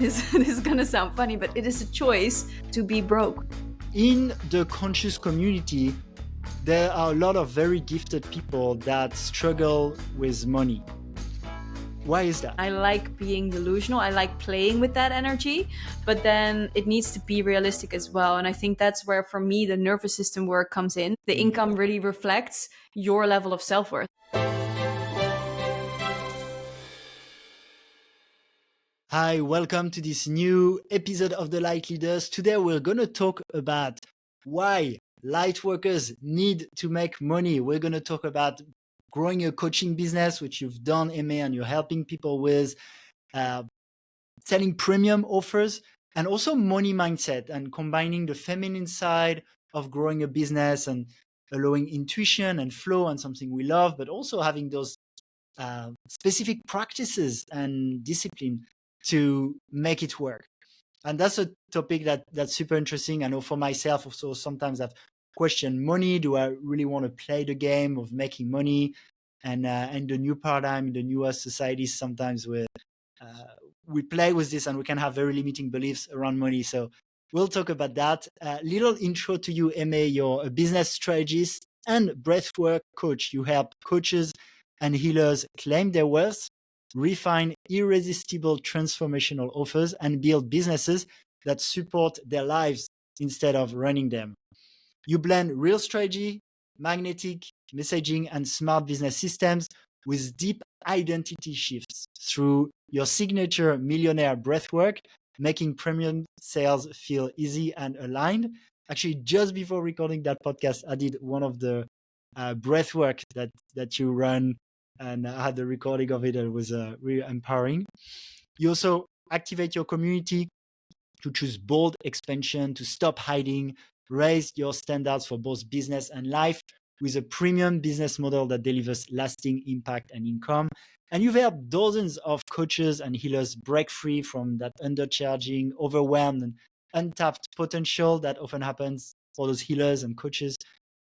This is gonna sound funny, but it is a choice to be broke. In the conscious community, there are a lot of very gifted people that struggle with money. Why is that? I like being delusional. I like playing with that energy, but then it needs to be realistic as well. And I think that's where, for me, the nervous system work comes in. The income really reflects your level of self-worth. Hi, welcome to this new episode of the Light Leaders. Today we're going to talk about why Lightworkers need to make money. We're going to talk about growing a coaching business, which you've done, Aimée, and you're helping people with, selling premium offers, and also money mindset and combining the feminine side of growing a business and allowing intuition and flow and something we love, but also having those specific practices and discipline to make it work. And that's a topic that's super interesting. I know for myself also sometimes I've questioned money. Do I really want to play the game of making money? And the new paradigm in the newer societies, sometimes we play with this and we can have very limiting beliefs around money. So we'll talk about that. Little intro to you, Aimée. You're a business strategist and breathwork coach. You help coaches and healers claim their worth, refine irresistible transformational offers, and build businesses that support their lives instead of running them. You blend real strategy, magnetic messaging, and smart business systems with deep identity shifts through your signature millionaire breathwork, making premium sales feel easy and aligned. Actually, just before recording that podcast, I did one of the breathwork that you run, and I had the recording of it. It was really empowering. You also activate your community to choose bold expansion, to stop hiding, raise your standards for both business and life with a premium business model that delivers lasting impact and income. And you've helped dozens of coaches and healers break free from that undercharging, overwhelmed, and untapped potential that often happens for those healers and coaches,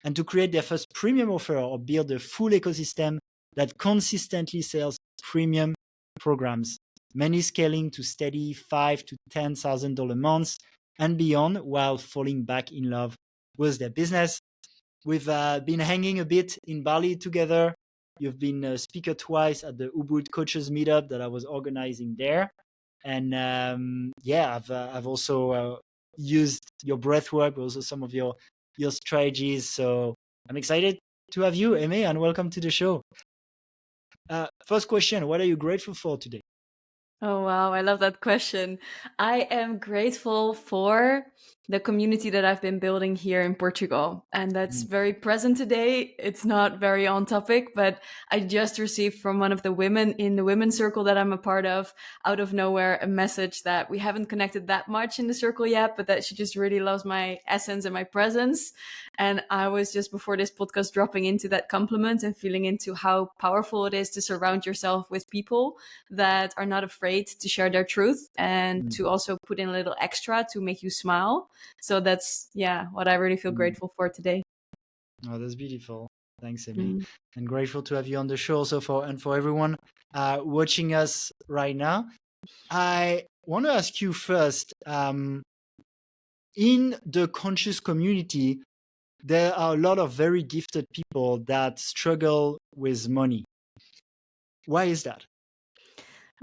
and to create their first premium offer or build a full ecosystem that consistently sells premium programs, many scaling to steady $5,000 to $10,000 months and beyond, while falling back in love with their business. We've been hanging a bit in Bali together. You've been a speaker twice at the Ubud Coaches Meetup that I was organizing there. And I've also used your breathwork, but also some of your strategies. So I'm excited to have you, Aimée, and welcome to the show. First question, what are you grateful for today? Oh, wow. I love that question. I am grateful for the community that I've been building here in Portugal. And that's very present today. It's not very on topic, but I just received from one of the women in the women's circle that I'm a part of, out of nowhere, a message that we haven't connected that much in the circle yet, but that she just really loves my essence and my presence. And I was just before this podcast dropping into that compliment and feeling into how powerful it is to surround yourself with people that are not afraid to share their truth and to also put in a little extra to make you smile. So that's, what I really feel grateful for today. Oh, that's beautiful. Thanks, Aimée. And grateful to have you on the show also for everyone watching us right now. I want to ask you first, in the conscious community, there are a lot of very gifted people that struggle with money. Why is that?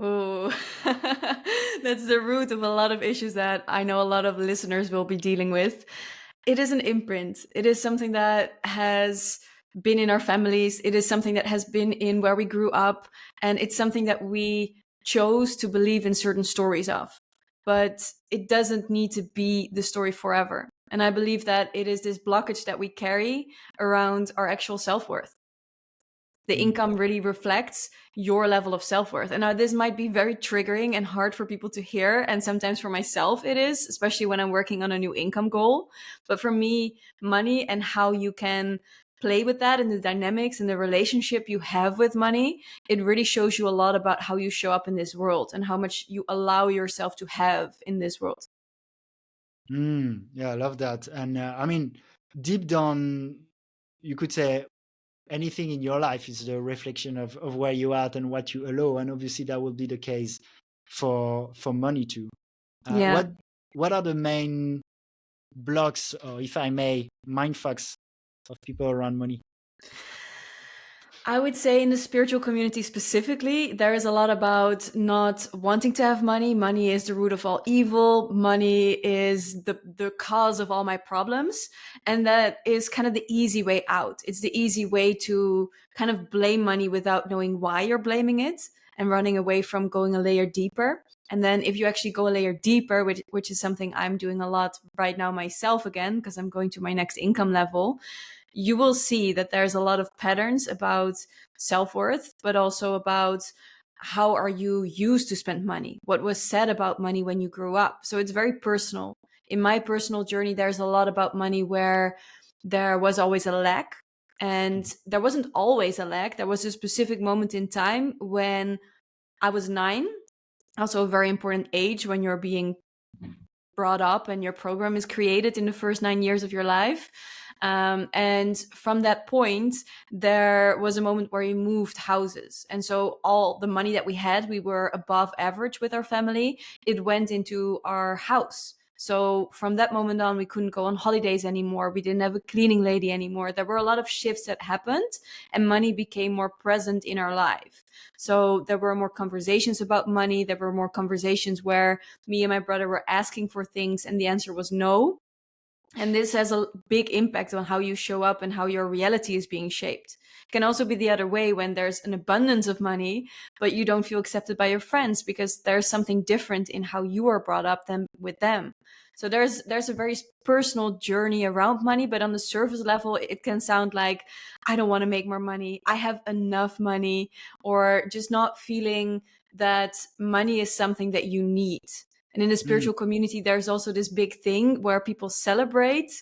Oh, that's the root of a lot of issues that I know a lot of listeners will be dealing with. It is an imprint. It is something that has been in our families. It is something that has been in where we grew up. And it's something that we chose to believe in certain stories of. But it doesn't need to be the story forever. And I believe that it is this blockage that we carry around our actual self-worth. The income really reflects your level of self-worth. And now this might be very triggering and hard for people to hear. And sometimes for myself, it is, especially when I'm working on a new income goal. But for me, money and how you can play with that and the dynamics and the relationship you have with money, it really shows you a lot about how you show up in this world and how much you allow yourself to have in this world. Yeah, I love that. And I mean, deep down, you could say anything in your life is the reflection of where you are at and what you allow. And obviously that will be the case for money too. Yeah. What are the main blocks, or if I may, mindfucks of people around money? I would say in the spiritual community specifically, there is a lot about not wanting to have money. Money is the root of all evil. Money is the cause of all my problems. And that is kind of the easy way out. It's the easy way to kind of blame money without knowing why you're blaming it and running away from going a layer deeper. And then if you actually go a layer deeper, which is something I'm doing a lot right now myself again, because I'm going to my next income level, you will see that there's a lot of patterns about self-worth, but also about how are you used to spend money? What was said about money when you grew up? So it's very personal. In my personal journey, there's a lot about money where there was always a lack. And there wasn't always a lack. There was a specific moment in time when I was 9, also a very important age when you're being brought up and your program is created in the first 9 years of your life. And from that point, there was a moment where we moved houses. And so all the money that we had, we were above average with our family. It went into our house. So from that moment on, we couldn't go on holidays anymore. We didn't have a cleaning lady anymore. There were a lot of shifts that happened and money became more present in our life. So there were more conversations about money. There were more conversations where me and my brother were asking for things and the answer was no. And this has a big impact on how you show up and how your reality is being shaped. It can also be the other way when there's an abundance of money, but you don't feel accepted by your friends because there's something different in how you are brought up than with them. So there's a very personal journey around money, but on the surface level, it can sound like, I don't want to make more money. I have enough money, or just not feeling that money is something that you need. And in the spiritual community, there's also this big thing where people celebrate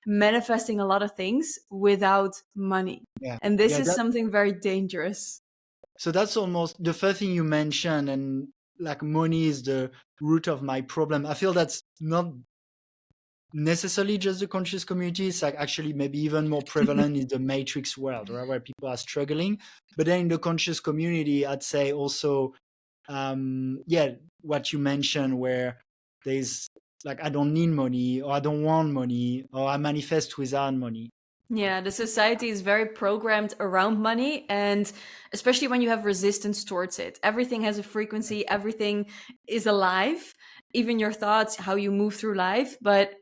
manifesting a lot of things without money. Yeah, And this yeah. is something very dangerous. So that's almost the first thing you mentioned, and like money is the root of my problem. I feel that's not necessarily just the conscious community. It's like actually maybe even more prevalent in the matrix world, right, where people are struggling. But then in the conscious community, I'd say also, yeah, what you mentioned, where there's like, I don't need money, or I don't want money, or I manifest without money. Yeah, the society is very programmed around money, and especially when you have resistance towards it. Everything has a frequency, everything is alive, even your thoughts, how you move through life, but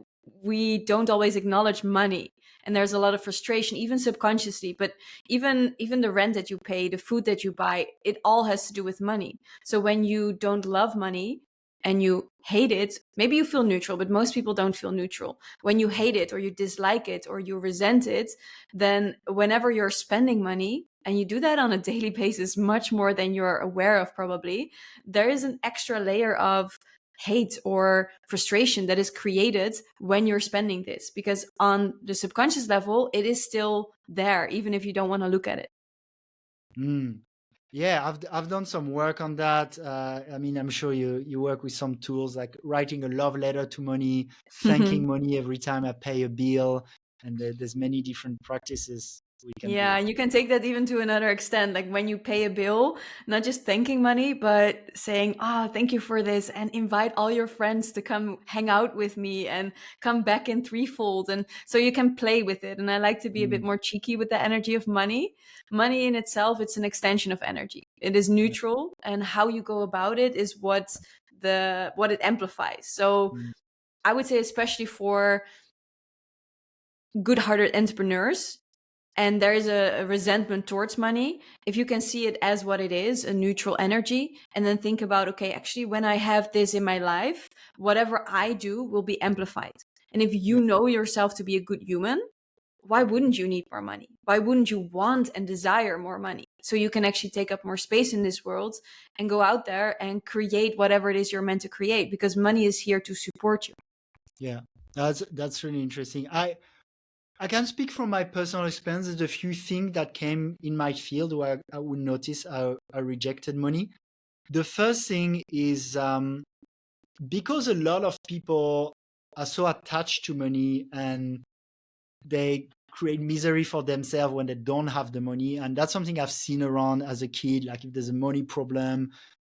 we don't always acknowledge money. And there's a lot of frustration, even subconsciously, but even the rent that you pay, the food that you buy, it all has to do with money. So when you don't love money and you hate it, maybe you feel neutral, but most people don't feel neutral. When you hate it or you dislike it or you resent it, then whenever you're spending money, and you do that on a daily basis much more than you're aware of probably, there is an extra layer of hate or frustration that is created when you're spending this, because on the subconscious level it is still there even if you don't want to look at it. Mm. Yeah, I've done some work on that. I mean, I'm sure you work with some tools like writing a love letter to money, thanking money every time I pay a bill, and there's many different practices we can do. Yeah, and you can take that even to another extent. Like when you pay a bill, not just thanking money, but saying, thank you for this, and invite all your friends to come hang out with me and come back in threefold. And so you can play with it. And I like to be a bit Mm. more cheeky with the energy of money. Money in itself, it's an extension of energy. It is Yeah. neutral, and how you go about it is what it amplifies. So Mm. I would say, especially for good-hearted entrepreneurs, and there is a resentment towards money, if you can see it as what it is, a neutral energy, and then think about, okay, actually, when I have this in my life, whatever I do will be amplified. And if Yeah. you know yourself to be a good human, why wouldn't you need more money? Why wouldn't you want and desire more money? So you can actually take up more space in this world and go out there and create whatever it is you're meant to create, because money is here to support you. Yeah, that's really interesting. I can speak from my personal experience. There's a few things that came in my field where I would notice I rejected money. The first thing is because a lot of people are so attached to money, and they create misery for themselves when they don't have the money. And that's something I've seen around as a kid. Like if there's a money problem,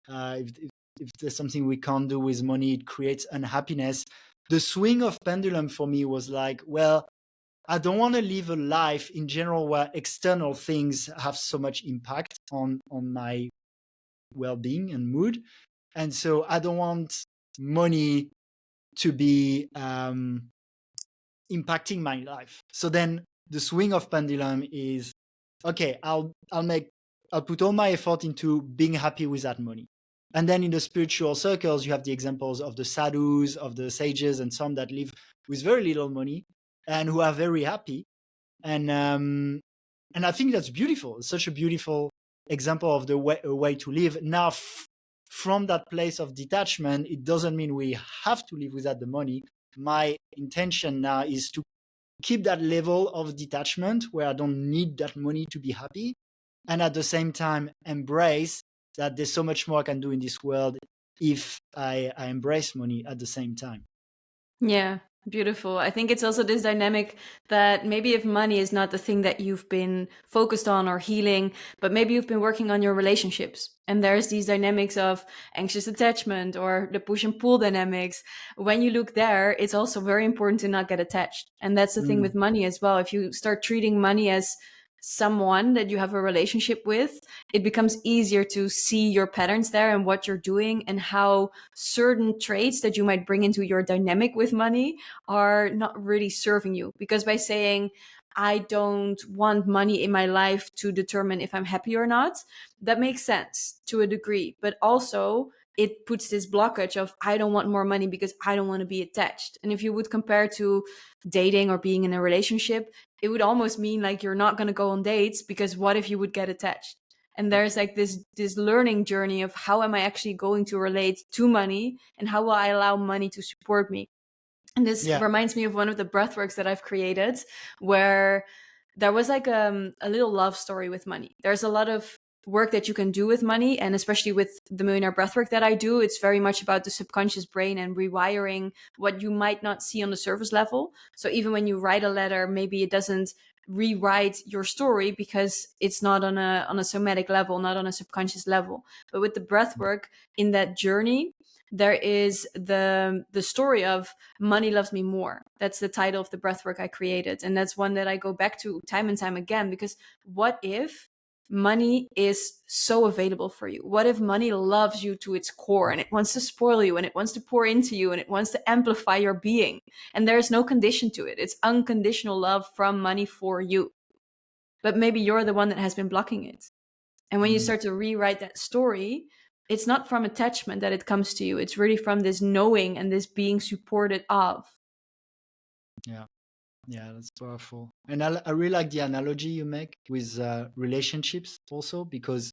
if if there's something we can't do with money, it creates unhappiness. The swing of pendulum for me was like, well, I don't want to live a life in general where external things have so much impact on my well-being and mood. And so I don't want money to be impacting my life. So then the swing of pendulum is, okay, I'll put all my effort into being happy with that money. And then in the spiritual circles, you have the examples of the sadhus, of the sages, and some that live with very little money and who are very happy. And I think that's beautiful. It's such a beautiful example of the way to live. Now, from that place of detachment, it doesn't mean we have to live without the money. My intention now is to keep that level of detachment where I don't need that money to be happy, and at the same time embrace that there's so much more I can do in this world if I embrace money at the same time. Yeah, beautiful. I think it's also this dynamic that maybe if money is not the thing that you've been focused on or healing, but maybe you've been working on your relationships. And there's these dynamics of anxious attachment or the push and pull dynamics. When you look there, it's also very important to not get attached. And that's the thing with money as well. If you start treating money as someone that you have a relationship with, it becomes easier to see your patterns there and what you're doing and how certain traits that you might bring into your dynamic with money are not really serving you. Because by saying, I don't want money in my life to determine if I'm happy or not, that makes sense to a degree. But also, it puts this blockage of, I don't want more money because I don't want to be attached. And if you would compare to dating or being in a relationship, it would almost mean like you're not going to go on dates because what if you would get attached? And there's like this learning journey of how am I actually going to relate to money and how will I allow money to support me? And this reminds me of one of the breathworks that I've created where there was like a little love story with money. There's a lot of work that you can do with money, and especially with the millionaire breathwork that I do, it's very much about the subconscious brain and rewiring what you might not see on the surface level. So even when you write a letter, maybe it doesn't rewrite your story because it's not on a somatic level, not on a subconscious level. But with the breathwork, in that journey, there is the story of money loves me more. That's the title of the breathwork I created, and that's one that I go back to time and time again. Because what if money is so available for you? What if money loves you to its core and it wants to spoil you and it wants to pour into you and it wants to amplify your being, and there's no condition to it? It's unconditional love from money for you, but maybe you're the one that has been blocking it. And when you start to rewrite that story, it's not from attachment that it comes to you. It's really from this knowing and this being supported of. Yeah, that's powerful. And I really like the analogy you make with relationships also, because,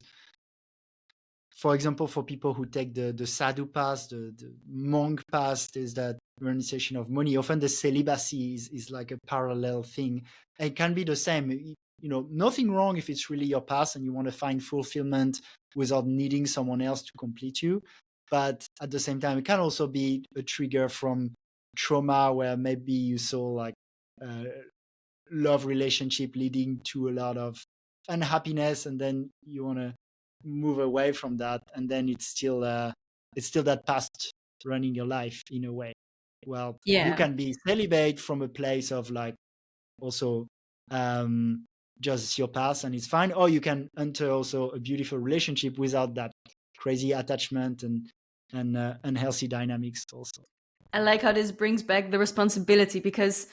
for example, for people who take the sadhu path, the monk path, is that renunciation of money. Often the celibacy is like a parallel thing. It can be the same. Nothing wrong if it's really your path and you want to find fulfillment without needing someone else to complete you. But at the same time, it can also be a trigger from trauma where maybe you saw like love relationship leading to a lot of unhappiness, and then you want to move away from that, and then it's still that past running your life in a way. Well, you can be celibate from a place of like also just your past and it's fine, or you can enter also a beautiful relationship without that crazy attachment and unhealthy dynamics also. I like how this brings back the responsibility, because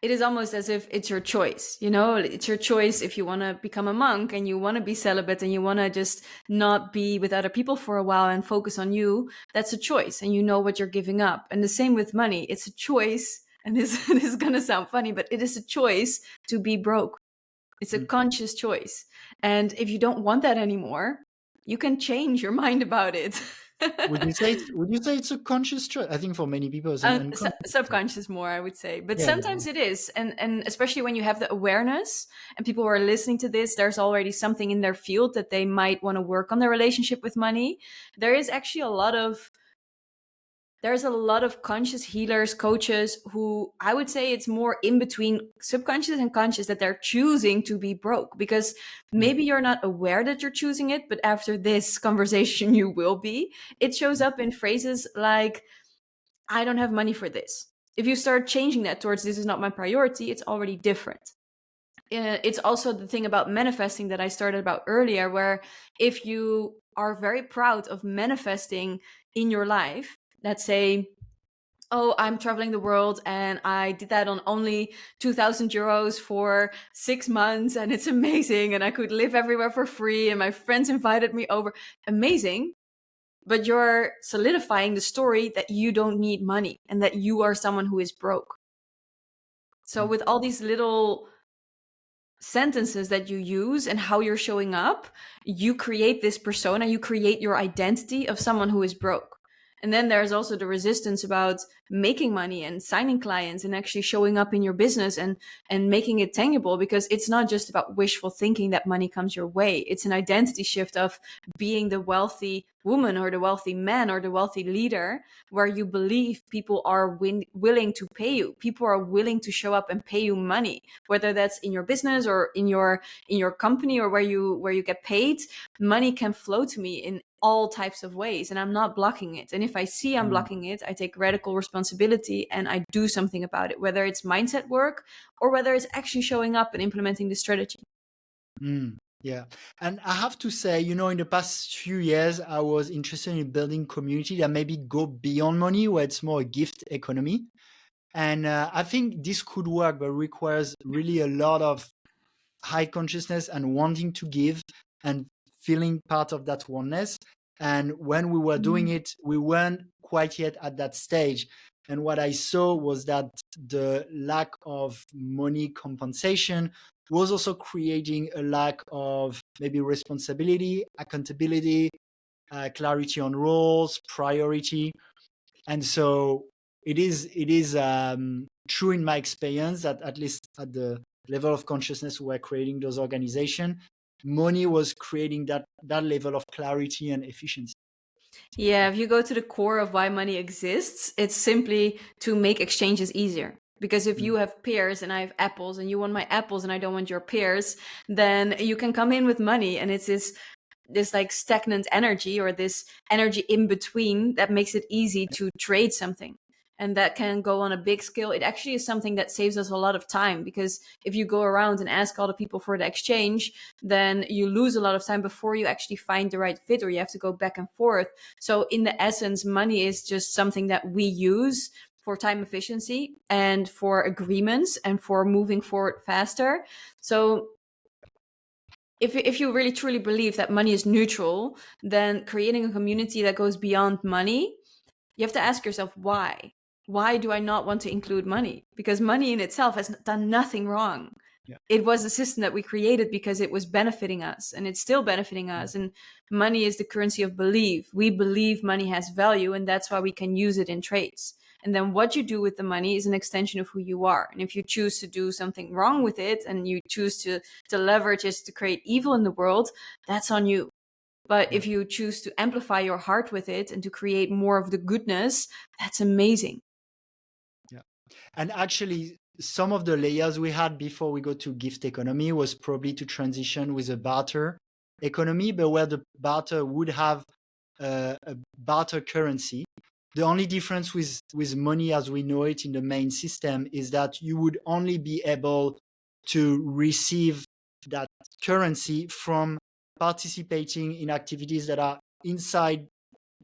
it is almost as if it's your choice. It's your choice if you want to become a monk and you want to be celibate and you want to just not be with other people for a while and focus on you. That's a choice, and you know what you're giving up. And the same with money. It's a choice, and this is going to sound funny, but it is a choice to be broke. It's a conscious choice. And if you don't want that anymore, you can change your mind about it. Would you say it's a conscious choice? I think for many people it's an unconscious subconscious more, I would say, but sometimes it is, and especially when you have the awareness and people who are listening to this, there's already something in their field that they might want to work on their relationship with money. There is actually a lot of there's a lot of conscious healers, coaches who I would say it's more in between subconscious and conscious that they're choosing to be broke, because maybe you're not aware that you're choosing it, but after this conversation, you will be. It shows up in phrases like, I don't have money for this. If you start changing that towards this is not my priority, it's already different. It's also the thing about manifesting that I started about earlier, where if you are very proud of manifesting in your life, let's say, oh, I'm traveling the world and I did that on only 2,000 euros for 6 months and it's amazing and I could live everywhere for free and my friends invited me over. Amazing. But you're solidifying the story that you don't need money and that you are someone who is broke. So with all these little sentences that you use and how you're showing up, you create this persona, you create your identity of someone who is broke. And then there's also the resistance about making money and signing clients and actually showing up in your business and making it tangible, because it's not just about wishful thinking that money comes your way. It's an identity shift of being the wealthy woman or the wealthy man or the wealthy leader, where you believe people are willing to pay you. People are willing to show up and pay you money, whether that's in your business or in your company or where you get paid. Money can flow to me in all types of ways and I'm not blocking it. And if I see I'm blocking it, I take radical responsibility and I do something about it, whether it's mindset work or whether it's actually showing up and implementing the strategy. Yeah. And I have to say, in the past few years, I was interested in building community that maybe go beyond money, where it's more a gift economy. And I think this could work, but requires really a lot of high consciousness and wanting to give and feeling part of that oneness. And when we were doing it, we weren't quite yet at that stage. And what I saw was that the lack of money compensation was also creating a lack of maybe responsibility, accountability, clarity on roles, priority. And so it is true in my experience that at least at the level of consciousness we were creating those organizations, money was creating that level of clarity and efficiency. Yeah, if you go to the core of why money exists, it's simply to make exchanges easier. Because if you have pears and I have apples and you want my apples and I don't want your pears, then you can come in with money and it's this like stagnant energy or this energy in between that makes it easy to trade something. And that can go on a big scale. It actually is something that saves us a lot of time, because if you go around and ask all the people for the exchange, then you lose a lot of time before you actually find the right fit, or you have to go back and forth. So in the essence, money is just something that we use for time efficiency and for agreements and for moving forward faster. So if you really truly believe that money is neutral, then creating a community that goes beyond money, you have to ask yourself why. Why do I not want to include money? Because money in itself has done nothing wrong. Yeah. It was a system that we created because it was benefiting us and it's still benefiting us. And money is the currency of belief. We believe money has value and that's why we can use it in trades. And then what you do with the money is an extension of who you are. And if you choose to do something wrong with it and you choose to leverage it to create evil in the world, that's on you. But if you choose to amplify your heart with it and to create more of the goodness, that's amazing. Yeah. And actually, some of the layers we had before we go to gift economy was probably to transition with a barter economy, but where the barter would have a barter currency. The only difference with money as we know it in the main system is that you would only be able to receive that currency from participating in activities that are inside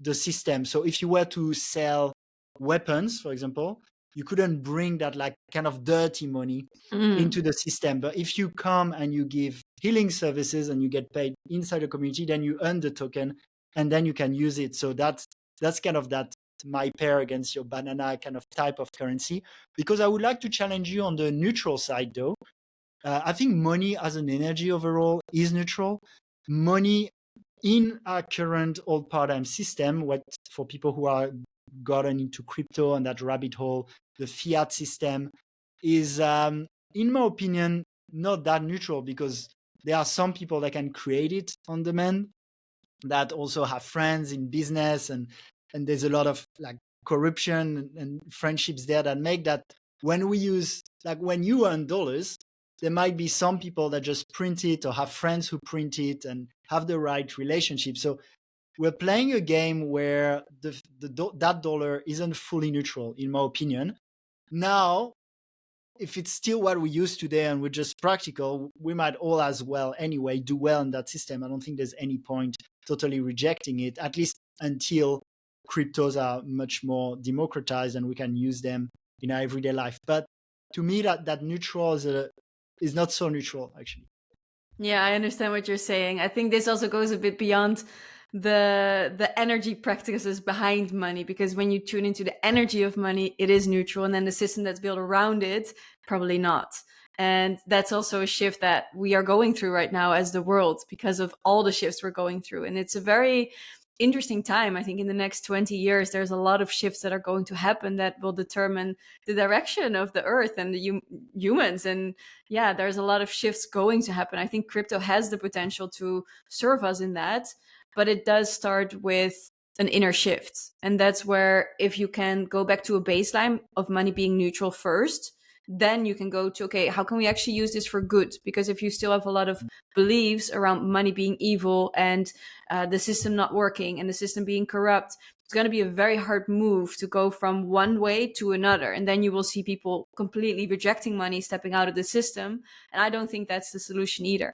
the system. So if you were to sell weapons, for example, you couldn't bring that like kind of dirty money into the system. But if you come and you give healing services and you get paid inside the community, then you earn the token and then you can use it. So that's kind of that my pair against your banana kind of type of currency. Because I would like to challenge you on the neutral side though. I think money as an energy overall is neutral. Money in our current old paradigm system, what for people who are gotten into crypto and that rabbit hole, the fiat system is, in my opinion, not that neutral, because there are some people that can create it on demand that also have friends in business, and there's a lot of like corruption and friendships there that make that when we use, like when you earn dollars, there might be some people that just print it or have friends who print it and have the right relationship. So we're playing a game where that dollar isn't fully neutral, in my opinion. Now, if it's still what we use today and we're just practical, we might all as well anyway do well in that system. I don't think there's any point totally rejecting it, at least until cryptos are much more democratized and we can use them in our everyday life. But to me, that neutral is not so neutral, actually. Yeah, I understand what you're saying. I think this also goes a bit beyond the energy practices behind money, because when you tune into the energy of money, it is neutral, and then the system that's built around it, probably not. And that's also a shift that we are going through right now as the world, because of all the shifts we're going through. And it's a very interesting time. I think in the next 20 years, there's a lot of shifts that are going to happen that will determine the direction of the earth and the humans. And yeah, there's a lot of shifts going to happen. I think crypto has the potential to serve us in that, but it does start with an inner shift. And that's where, if you can go back to a baseline of money being neutral first, then you can go to, okay, how can we actually use this for good? Because if you still have a lot of beliefs around money being evil and the system not working and the system being corrupt, it's going to be a very hard move to go from one way to another. And then you will see people completely rejecting money, stepping out of the system. And I don't think that's the solution either.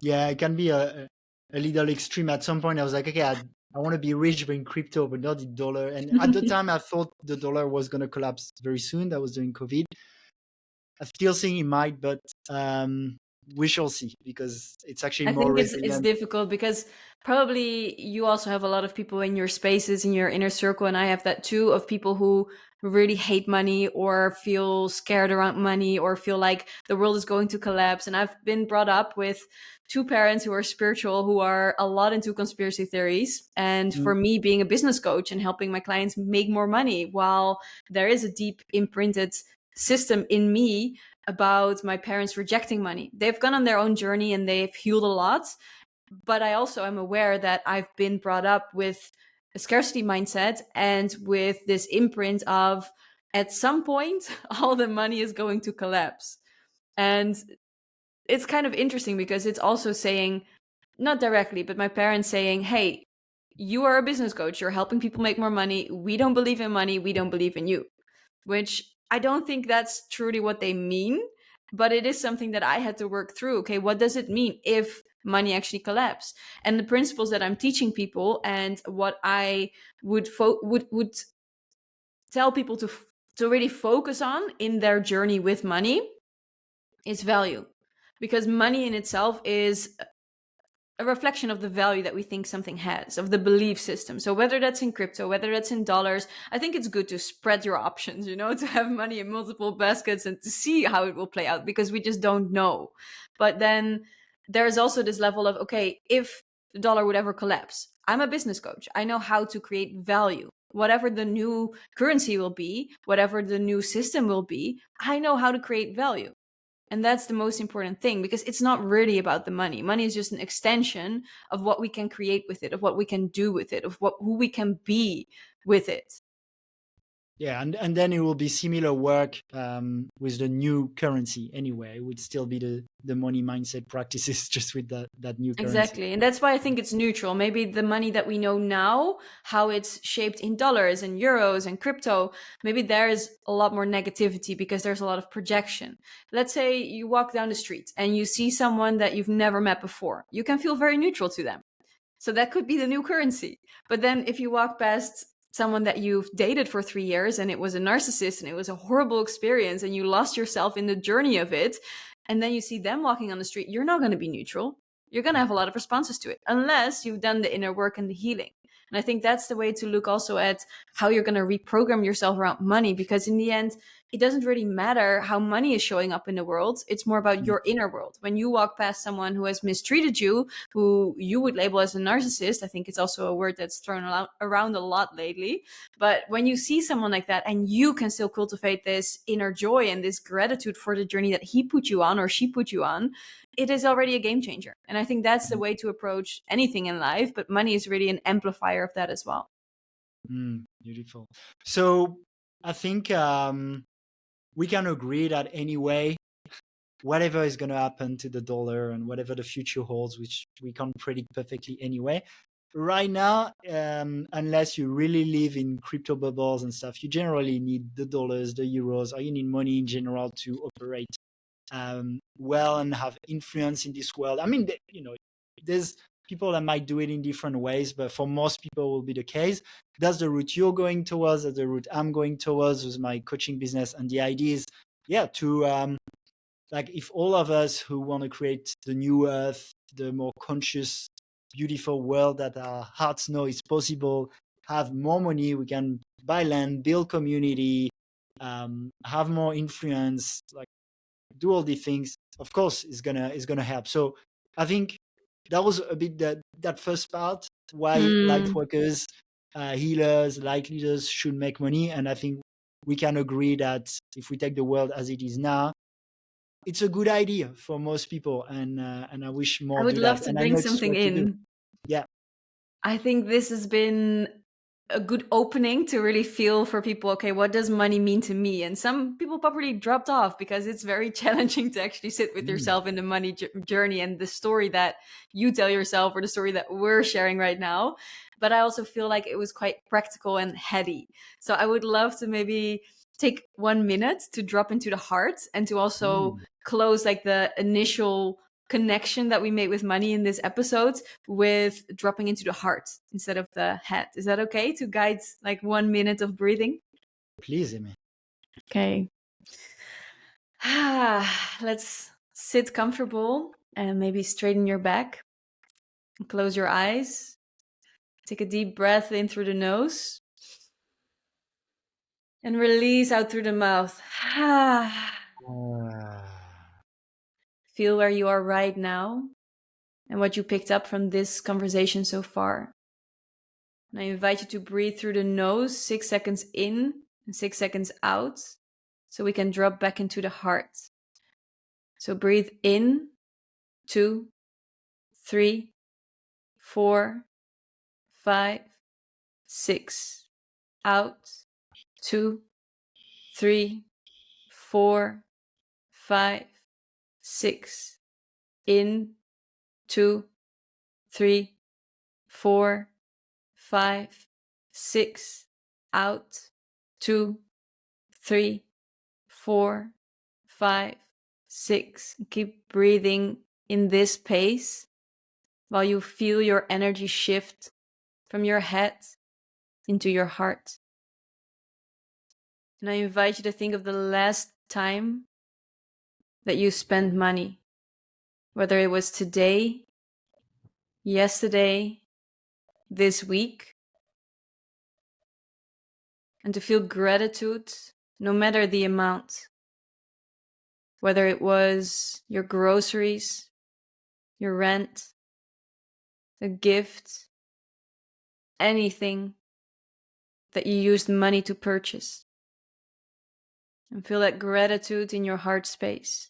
Yeah, it can be a little extreme. At some point, I was like, okay, I want to be rich in crypto, but not in dollar. And at the time, I thought the dollar was going to collapse very soon. That was during COVID. I still think it might, but we shall see, because it's actually I more think it's resilient. difficult because probably you also have a lot of people in your spaces, in your inner circle, and I have that too, of people who really hate money or feel scared around money or feel like the world is going to collapse. And I've been brought up with two parents who are spiritual, who are a lot into conspiracy theories. And for me, being a business coach and helping my clients make more money, while there is a deep imprinted system in me about my parents rejecting money. They've gone on their own journey and they've healed a lot. But I also am aware that I've been brought up with a scarcity mindset and with this imprint of, at some point, all the money is going to collapse. And it's kind of interesting because it's also saying, not directly, but my parents saying, hey, you are a business coach, you're helping people make more money. We don't believe in money. We don't believe in you. Which I don't think that's truly what they mean, but it is something that I had to work through. Okay, what does it mean if money actually collapse? And the principles that I'm teaching people and what I would tell people to really focus on in their journey with money is value, because money in itself is a reflection of the value that we think something has, of the belief system. So whether that's in crypto, whether that's in dollars, I think it's good to spread your options, to have money in multiple baskets and to see how it will play out, because we just don't know. But then there's also this level of, okay, if the dollar would ever collapse, I'm a business coach. I know how to create value. Whatever the new currency will be, whatever the new system will be, I know how to create value. And that's the most important thing, because it's not really about the money. Money is just an extension of what we can create with it, of what we can do with it, of who we can be with it. Yeah, and then it will be similar work with the new currency anyway. It would still be the money mindset practices, just with that new currency. Exactly. And that's why I think it's neutral. Maybe the money that we know now, how it's shaped in dollars and euros and crypto, maybe there's a lot more negativity because there's a lot of projection. Let's say you walk down the street and you see someone that you've never met before. You can feel very neutral to them. So that could be the new currency. But then if you walk past someone that you've dated for 3 years and it was a narcissist and it was a horrible experience and you lost yourself in the journey of it, and then you see them walking on the street, you're not going to be neutral. You're going to have a lot of responses to it, unless you've done the inner work and the healing. And I think that's the way to look also at how you're going to reprogram yourself around money, because in the end, it doesn't really matter how money is showing up in the world. It's more about your inner world. When you walk past someone who has mistreated you, who you would label as a narcissist, I think it's also a word that's thrown around a lot lately. But when you see someone like that and you can still cultivate this inner joy and this gratitude for the journey that he put you on or she put you on, it is already a game changer. And I think that's the way to approach anything in life. But money is really an amplifier of that as well. Beautiful. So I think we can agree that anyway, whatever is going to happen to the dollar and whatever the future holds, which we can't predict perfectly anyway, right now, unless you really live in crypto bubbles and stuff, you generally need the dollars, the euros, or you need money in general to operate well and have influence in this world. I mean, there's people that might do it in different ways, but for most people will be the case. That's the route you're going towards, that's the route I'm going towards with my coaching business. And the idea is, yeah, to like if all of us who want to create the new earth, the more conscious, beautiful world that our hearts know is possible, have more money, we can buy land, build community, have more influence, like do all these things. Of course, is gonna help. So I think that was a bit that first part why light Mm. workers, healers, light leaders should make money. And I think we can agree that if we take the world as it is now, it's a good idea for most people, and I wish I more would do love that. to And I bring know it's something what you do. in. Yeah. I think this has been a good opening to really feel for people, okay, what does money mean to me? And some people probably dropped off because it's very challenging to actually sit with Mm. yourself in the money journey and the story that you tell yourself or the story that we're sharing right now. But I also feel like it was quite practical and heady. So I would love to maybe take 1 minute to drop into the heart and to also Mm. close like the initial connection that we made with money in this episode with dropping into the heart instead of the head. Is that okay to guide like 1 minute of breathing? Please, Aimée. Okay. Let's sit comfortable and maybe straighten your back and close your eyes. Take a deep breath in through the nose and release out through the mouth. Feel where you are right now and what you picked up from this conversation so far. And I invite you to breathe through the nose 6 seconds in and 6 seconds out so we can drop back into the heart. So breathe in, 2, 3, 4, 5, 6. Out, 2, 3, 4, 5, 6. In, 2, 3, 4, 5, 6. Out, 2, 3, 4, 5, 6. Keep breathing in this pace while you feel your energy shift from your head into your heart. And I invite you to think of the last time that you spent money, whether it was today, yesterday, this week, and to feel gratitude no matter the amount, whether it was your groceries, your rent, a gift, anything that you used money to purchase. And feel that gratitude in your heart space.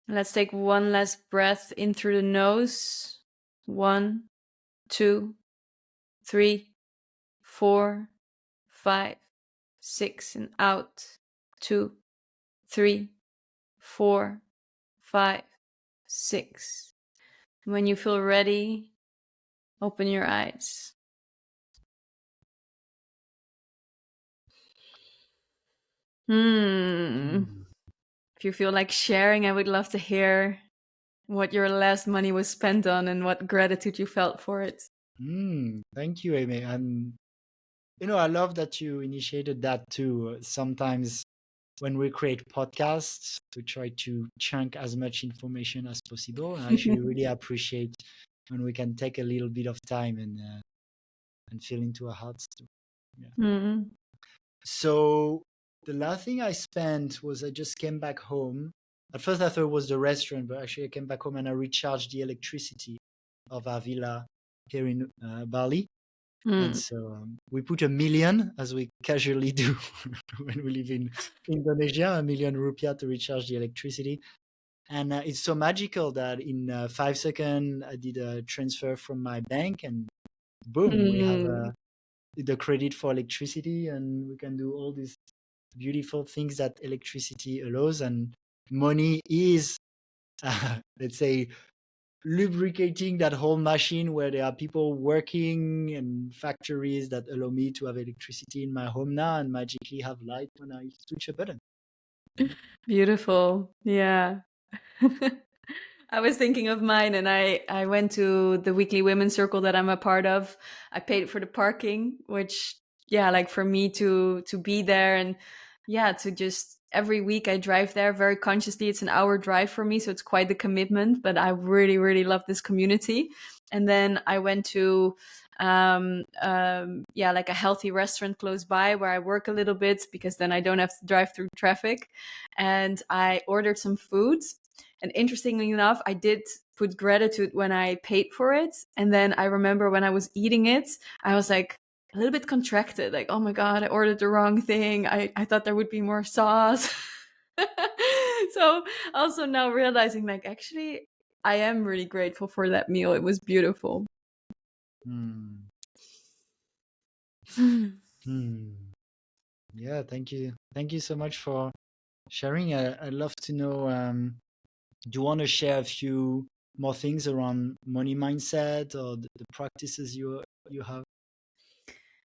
And let's take one last breath in through the nose. 1, 2, 3, 4, 5, 6, and out. 2, 3, 4, 5, 6. When you feel ready, open your eyes. If you feel like sharing, I would love to hear what your last money was spent on and what gratitude you felt for it. Thank you, Aimée. And I love that you initiated that too. Sometimes when we create podcasts, we try to chunk as much information as possible. And I actually really appreciate when we can take a little bit of time and feel into our hearts too. Yeah. So the last thing I spent was I just came back home. At first I thought it was the restaurant, but actually I came back home and I recharged the electricity of our villa here in Bali. And so we put 1 million, as we casually do when we live in Indonesia, 1 million rupiah to recharge the electricity. And it's so magical that in 5 seconds I did a transfer from my bank, and boom, we have Mm. the credit for electricity, and we can do all these beautiful things that electricity allows. And money is, let's say, lubricating that whole machine where there are people working and factories that allow me to have electricity in my home now and magically have light when I switch a button. Beautiful. Yeah. I was thinking of mine, and I went to the weekly women's circle that I'm a part of. I paid for the parking, which, yeah, like for me to be there, and yeah, to just every week I drive there very consciously. It's an hour drive for me, so it's quite the commitment, but I really, really love this community. And then I went to yeah, like a healthy restaurant close by where I work a little bit, because then I don't have to drive through traffic. And I ordered some food, and interestingly enough, I did put gratitude when I paid for it. And then I remember when I was eating it, I was like a little bit contracted, like, oh my God, I ordered the wrong thing. I thought there would be more sauce. So also now realizing, like, actually, I am really grateful for that meal. It was beautiful. Hmm. Hmm. Yeah, thank you so much for sharing. I'd love to know, do you want to share a few more things around money mindset or the practices you have?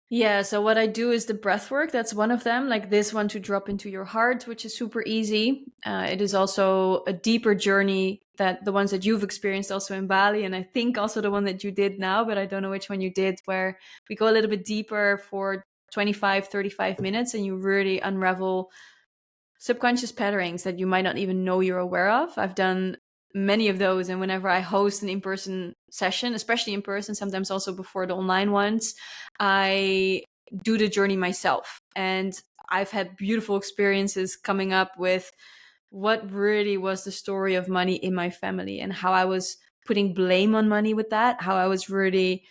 Yeah, so what I do is the breath work. That's one of them, like this one, to drop into your heart, which is super easy. It is also a deeper journey that the ones that you've experienced also in Bali. And I think also the one that you did now, but I don't know which one you did, where we go a little bit deeper for 25, 35 minutes, and you really unravel subconscious patterns that you might not even know you're aware of. I've done many of those, and whenever I host an in-person session, especially in person, sometimes also before the online ones, I do the journey myself. And I've had beautiful experiences coming up with what really was the story of money in my family, and how I was putting blame on money with that, how I was really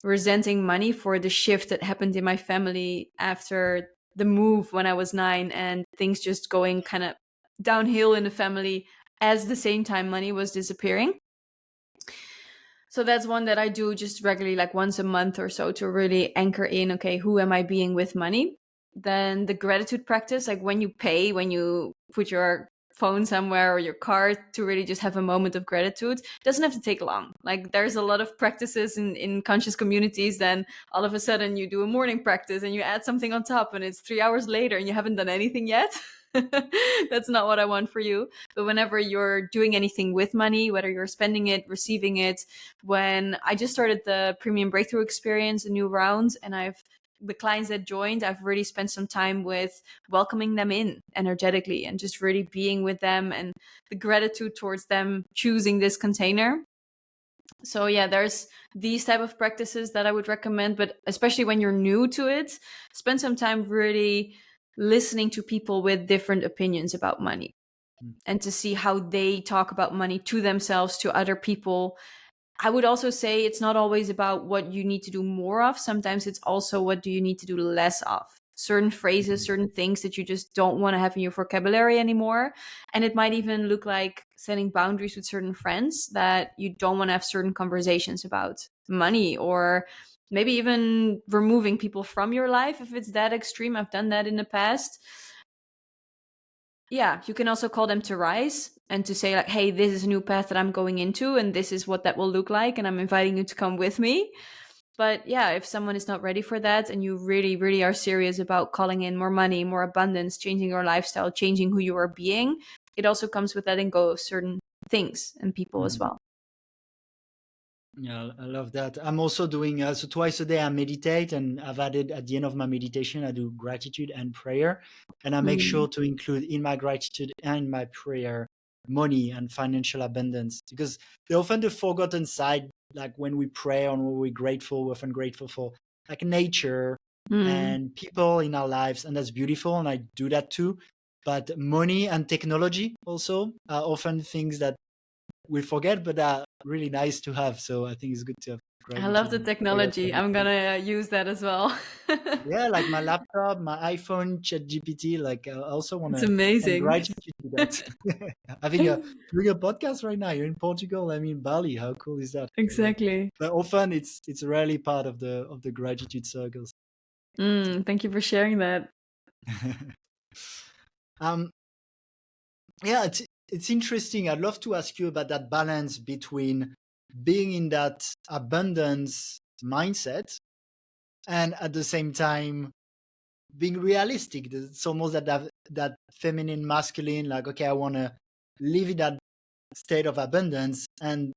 resenting money for the shift that happened in my family after the move when I was 9, and things just going kind of downhill in the family as the same time money was disappearing. So that's one that I do just regularly, like once a month or so, to really anchor in, okay, who am I being with money? Then the gratitude practice, like when you pay, when you put your phone somewhere or your card, to really just have a moment of gratitude. It doesn't have to take long. Like there's a lot of practices in conscious communities. Then all of a sudden you do a morning practice and you add something on top, and it's 3 hours later and you haven't done anything yet. That's not what I want for you. But whenever you're doing anything with money, whether you're spending it, receiving it, when I just started the premium breakthrough experience, a new round, and the clients that joined, I've really spent some time with welcoming them in energetically and just really being with them, and the gratitude towards them choosing this container. So yeah, there's these type of practices that I would recommend, but especially when you're new to it, spend some time really listening to people with different opinions about money, Mm. and to see how they talk about money to themselves, to other people. I would also say it's not always about what you need to do more of. Sometimes it's also what do you need to do less of. Certain phrases, Mhm. certain things that you just don't want to have in your vocabulary anymore. And it might even look like setting boundaries with certain friends that you don't want to have certain conversations about money, or maybe even removing people from your life if it's that extreme. I've done that in the past. Yeah, you can also call them to rise and to say, like, hey, this is a new path that I'm going into, and this is what that will look like, and I'm inviting you to come with me. But yeah, if someone is not ready for that, and you really, really are serious about calling in more money, more abundance, changing your lifestyle, changing who you are being, it also comes with letting go of certain things and people as Mhm. well. Yeah, I love that. I'm also doing so twice a day I meditate, and I've added at the end of my meditation I do gratitude and prayer, and I make Mm. sure to include in my gratitude and in my prayer money and financial abundance, because they're often the forgotten side. Like when we pray and when we're grateful, we're often grateful for like nature Mm. and people in our lives, and that's beautiful, and I do that too. But money and technology also are often things that we forget, but are really nice to have. So I think it's good to have I love gratitude the way of technology. I'm everything. gonna use that as well. Yeah, like my laptop, my iPhone, ChatGPT. Like I also want It's to send amazing. gratitude to that. Having a doing a podcast right now. You're in Portugal. I'm in Bali. How cool is that? Exactly. But often it's rarely part of the gratitude circles. Thank you for sharing that. um, yeah, it's interesting. I'd love to ask you about that balance between being in that abundance mindset and at the same time being realistic. It's almost that feminine, masculine, like, okay, I want to live in that state of abundance. And,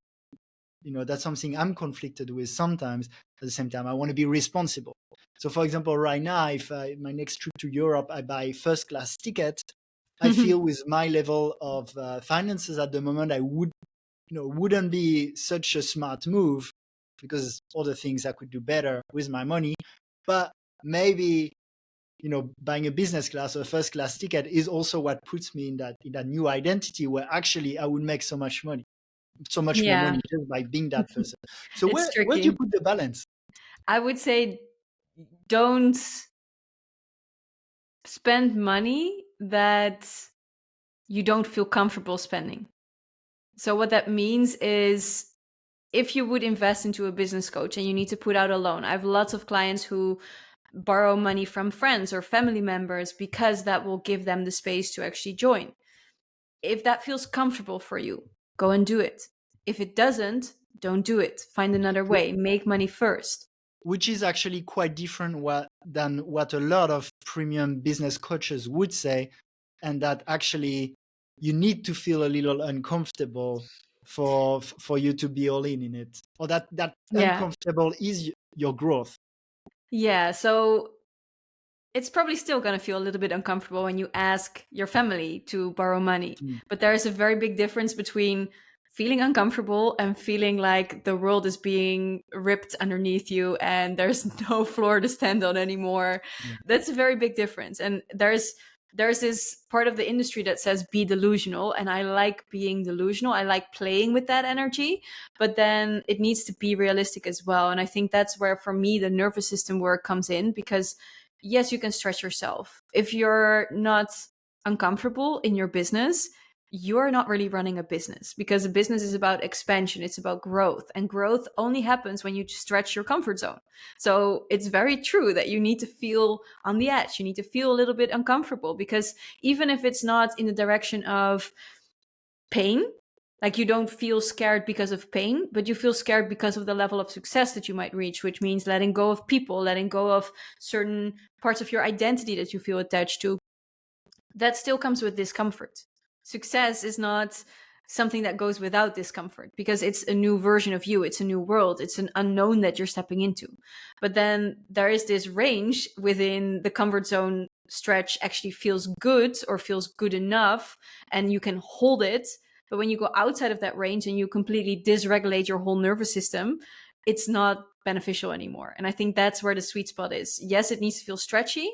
that's something I'm conflicted with sometimes. At the same time, I want to be responsible. So, for example, right now, if my next trip to Europe, I buy first class ticket, I feel with my level of finances at the moment, wouldn't be such a smart move because other things I could do better with my money. But maybe buying a business class or first class ticket is also what puts me in that new identity where actually I would make so much more Yeah, money just by being that person. So it's where do you tricky. put the balance? I would say don't spend money that you don't feel comfortable spending. So what that means is if you would invest into a business coach and you need to put out a loan. I have lots of clients who borrow money from friends or family members because that will give them the space to actually join. If that feels comfortable for you, go and do it. If it doesn't, don't do it. Find another way. Make money first. Which is actually quite different than what a lot of premium business coaches would say, and that actually you need to feel a little uncomfortable for you to be all in it, or that Yeah. uncomfortable is your growth. Yeah. So it's probably still going to feel a little bit uncomfortable when you ask your family to borrow money. Mm. But there is a very big difference between feeling uncomfortable and feeling like the world is being ripped underneath you and there's no floor to stand on anymore. Yeah. That's a very big difference. And there's this part of the industry that says be delusional, and I like being delusional. I like playing with that energy, but then it needs to be realistic as well. And I think that's where for me the nervous system work comes in, because yes, you can stretch yourself. If you're not uncomfortable in your business, you're not really running a business, because a business is about expansion. It's about growth, and growth only happens when you stretch your comfort zone. So it's very true that you need to feel on the edge. You need to feel a little bit uncomfortable, because even if it's not in the direction of pain, like you don't feel scared because of pain, but you feel scared because of the level of success that you might reach, which means letting go of people, letting go of certain parts of your identity that you feel attached to. That still comes with discomfort. Success is not something that goes without discomfort, because it's a new version of you. It's a new world. It's an unknown that you're stepping into. But then there is this range within the comfort zone. Stretch actually feels good or feels good enough, and you can hold it. But when you go outside of that range and you completely dysregulate your whole nervous system, it's not beneficial anymore. And I think that's where the sweet spot is. Yes, it needs to feel stretchy,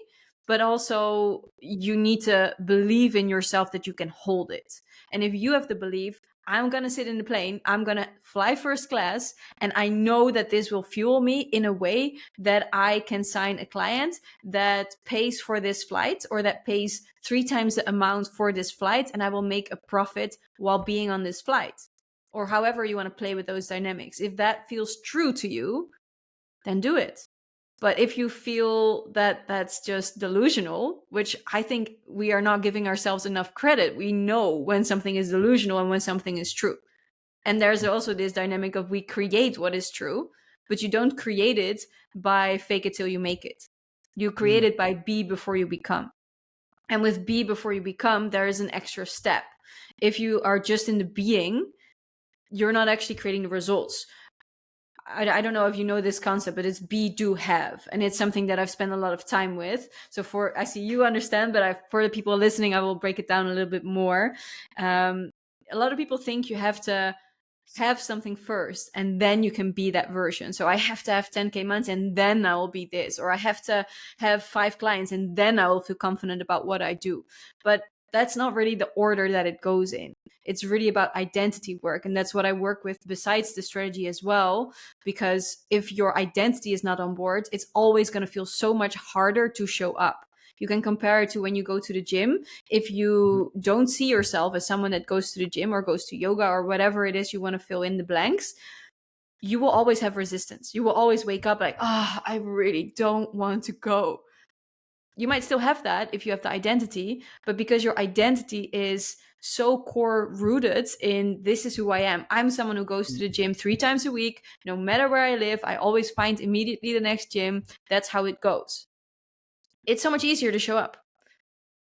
but also you need to believe in yourself that you can hold it. And if you have the belief, I'm going to sit in the plane, I'm going to fly first class, and I know that this will fuel me in a way that I can sign a client that pays for this flight, or that pays 3 times the amount for this flight, and I will make a profit while being on this flight. Or however you want to play with those dynamics. If that feels true to you, then do it. But if you feel that that's just delusional, which I think we are not giving ourselves enough credit, we know when something is delusional and when something is true. And there's also this dynamic of we create what is true, but you don't create it by fake it till you make it. You create Mm. it by be before you become. And with be before you become, there is an extra step. If you are just in the being, you're not actually creating the results. I don't know if you know this concept, but it's be, do, have. And it's something that I've spent a lot of time with. So I see you understand, but for the people listening, I will break it down a little bit more. A lot of people think you have to have something first and then you can be that version. So I have to have 10K months and then I will be this, or I have to have 5 clients and then I will feel confident about what I do. But that's not really the order that it goes in. It's really about identity work. And that's what I work with besides the strategy as well. Because if your identity is not on board, it's always going to feel so much harder to show up. You can compare it to when you go to the gym. If you don't see yourself as someone that goes to the gym or goes to yoga or whatever it is you want to fill in the blanks, you will always have resistance. You will always wake up like, I really don't want to go. You might still have that if you have the identity, but because your identity is so core rooted in this is who I am. I'm someone who goes to the gym 3 times a week. No matter where I live, I always find immediately the next gym. That's how it goes. It's so much easier to show up.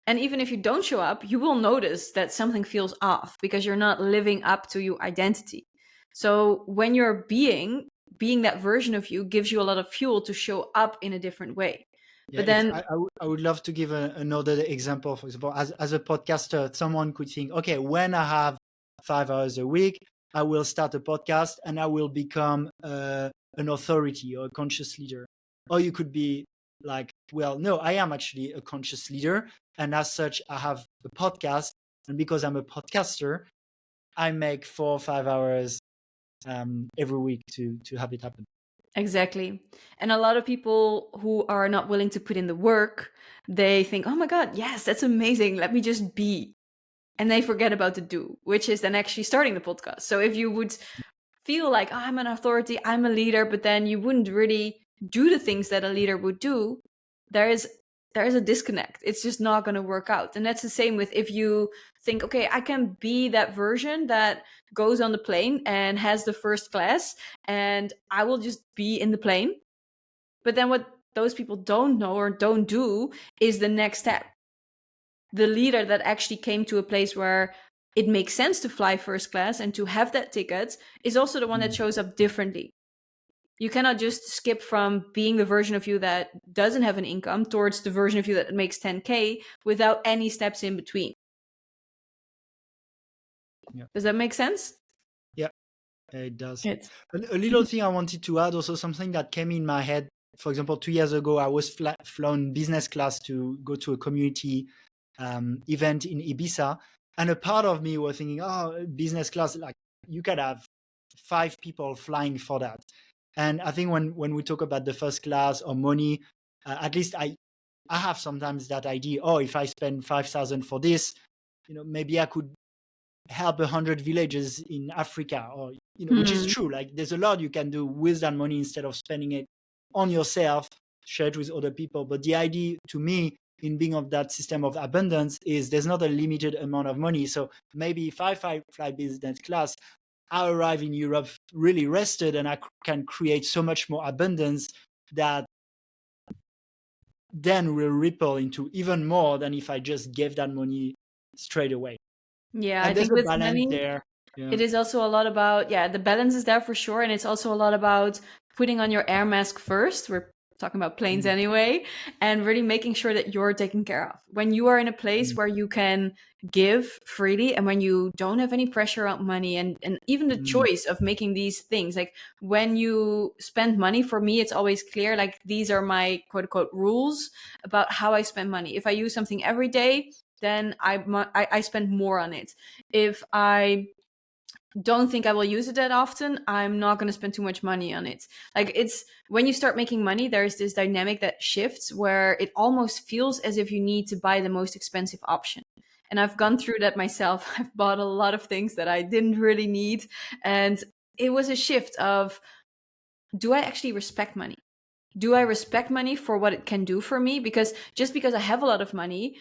And even if you don't show up, you will notice that something feels off because you're not living up to your identity. So when you're being that version of you gives you a lot of fuel to show up in a different way. Yeah, but then I would love to give another example. For example, as a podcaster, someone could think, okay, when I have 5 hours a week, I will start a podcast and I will become an authority or a conscious leader. Or you could be like, well, no, I am actually a conscious leader. And as such, I have a podcast. And because I'm a podcaster, I make 4 or 5 hours every week to have it happen. Exactly. And a lot of people who are not willing to put in the work, they think, oh my God, yes, that's amazing. Let me just be. And they forget about the do, which is then actually starting the podcast. So if you would feel like, oh, I'm an authority, I'm a leader, but then you wouldn't really do the things that a leader would do, there is a disconnect. It's just not going to work out. And that's the same with if you think, okay, I can be that version that goes on the plane and has the first class, and I will just be in the plane. But then what those people don't know or don't do is the next step. The leader that actually came to a place where it makes sense to fly first class and to have that ticket is also the one that shows up differently. You cannot just skip from being the version of you that doesn't have an income towards the version of you that makes 10K without any steps in between. Yeah. Does that make sense? Yeah, it does. It's A little thing I wanted to add, also something that came in my head. For example, 2 years ago, I was flown business class to go to a community event in Ibiza. And a part of me was thinking, oh, business class, like you could have 5 people flying for that. And I think when we talk about the first class or money, at least I have sometimes that idea, oh, if I spend 5,000 for this, maybe I could help 100 villages in Africa, or which is true. Like there's a lot you can do with that money instead of spending it on yourself, share it with other people. But the idea to me in being of that system of abundance is there's not a limited amount of money. So maybe if I fly business class, I arrive in Europe really rested, and I can create so much more abundance that then will ripple into even more than if I just gave that money straight away. Yeah, And I there's think a with balance money, there. Yeah. it is also a lot about, the balance is there for sure. And it's also a lot about putting on your air mask first. We're talking about planes anyway, and really making sure that you're taken care of. When you are in a place where you can give freely and when you don't have any pressure on money and even the choice of making these things, like when you spend money, for me, it's always clear, like these are my quote unquote rules about how I spend money. If I use something every day, then I spend more on it. If I don't think I will use it that often, I'm not going to spend too much money on it. Like it's when you start making money, there's this dynamic that shifts where it almost feels as if you need to buy the most expensive option. And I've gone through that myself. I've bought a lot of things that I didn't really need. And it was a shift of, do I actually respect money? Do I respect money for what it can do for me? Because just because I have a lot of money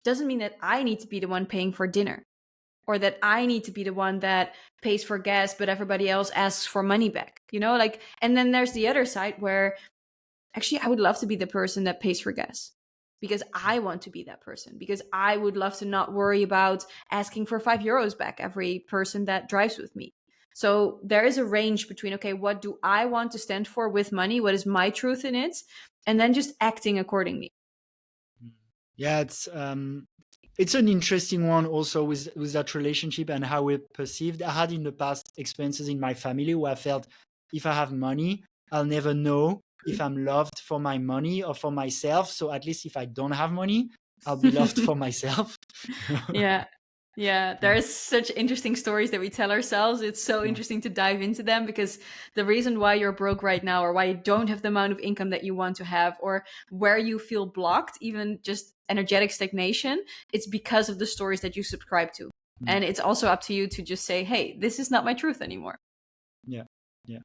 doesn't mean that I need to be the one paying for dinner, or that I need to be the one that pays for gas, but everybody else asks for money back, like, and then there's the other side where actually I would love to be the person that pays for gas because I want to be that person, because I would love to not worry about asking for €5 back every person that drives with me. So there is a range between, okay, what do I want to stand for with money? What is my truth in it? And then just acting accordingly. Yeah, it's an interesting one also with that relationship and how we're perceived. I had in the past experiences in my family where I felt if I have money, I'll never know if I'm loved for my money or for myself. So at least if I don't have money, I'll be loved for myself. Yeah. Yeah, there's such interesting stories that we tell ourselves. It's so Yeah. interesting to dive into them because the reason why you're broke right now, or why you don't have the amount of income that you want to have, or where you feel blocked, even just energetic stagnation, it's because of the stories that you subscribe to. Mm. And it's also up to you to just say, hey, this is not my truth anymore. Yeah. Yeah.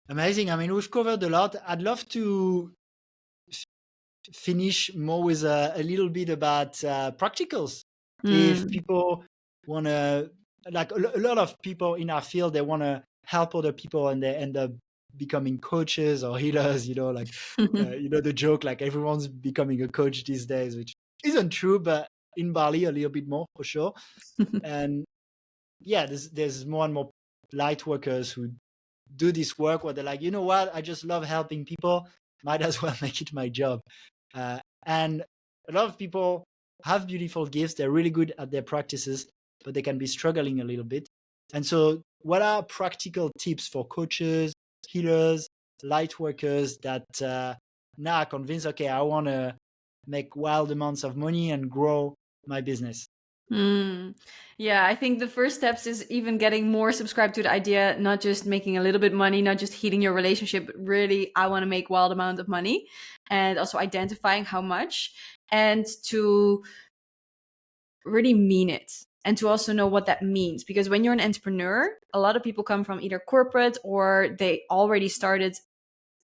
Amazing. I mean, we've covered a lot. I'd love to finish more with a little bit about practicals. If Mm. people want to, like a lot of people in our field, they want to help other people and they end up becoming coaches or healers, like, the joke, like everyone's becoming a coach these days, which isn't true, but in Bali, a little bit more for sure. And yeah, there's more and more light workers who do this work where they're like, you know what, I just love helping people, might as well make it my job. And a lot of people have beautiful gifts, they're really good at their practices, but they can be struggling a little bit. And so what are practical tips for coaches, healers, light workers that now are convinced, okay, I want to make wild amounts of money and grow my business? Mm. Yeah, I think the first steps is even getting more subscribed to the idea, not just making a little bit money, not just healing your relationship, but really, I want to make wild amount of money, and also identifying how much, and to really mean it, and to also know what that means. Because when you're an entrepreneur, a lot of people come from either corporate or they already started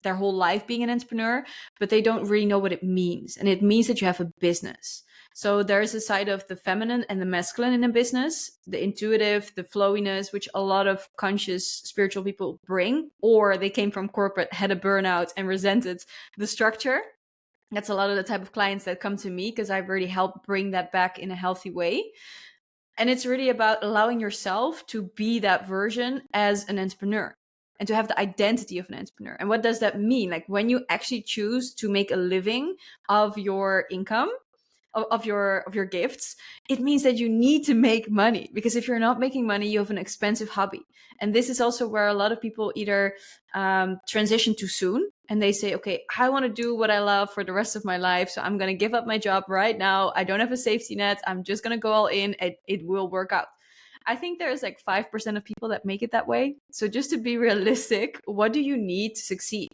their whole life being an entrepreneur, but they don't really know what it means. And it means that you have a business. So there's a side of the feminine and the masculine in a business, the intuitive, the flowiness, which a lot of conscious spiritual people bring, or they came from corporate, had a burnout and resented the structure. That's a lot of the type of clients that come to me because I've really helped bring that back in a healthy way. And it's really about allowing yourself to be that version as an entrepreneur and to have the identity of an entrepreneur. And what does that mean? Like when you actually choose to make a living of your income, of your gifts, it means that you need to make money, because if you're not making money, you have an expensive hobby. And this is also where a lot of people either transition too soon, and they say, okay, I want to do what I love for the rest of my life, so I'm going to give up my job right now. I don't have a safety net, I'm just going to go all in. It will work out. I think there's like 5% of people that make it that way. So just to be realistic, what do you need to succeed?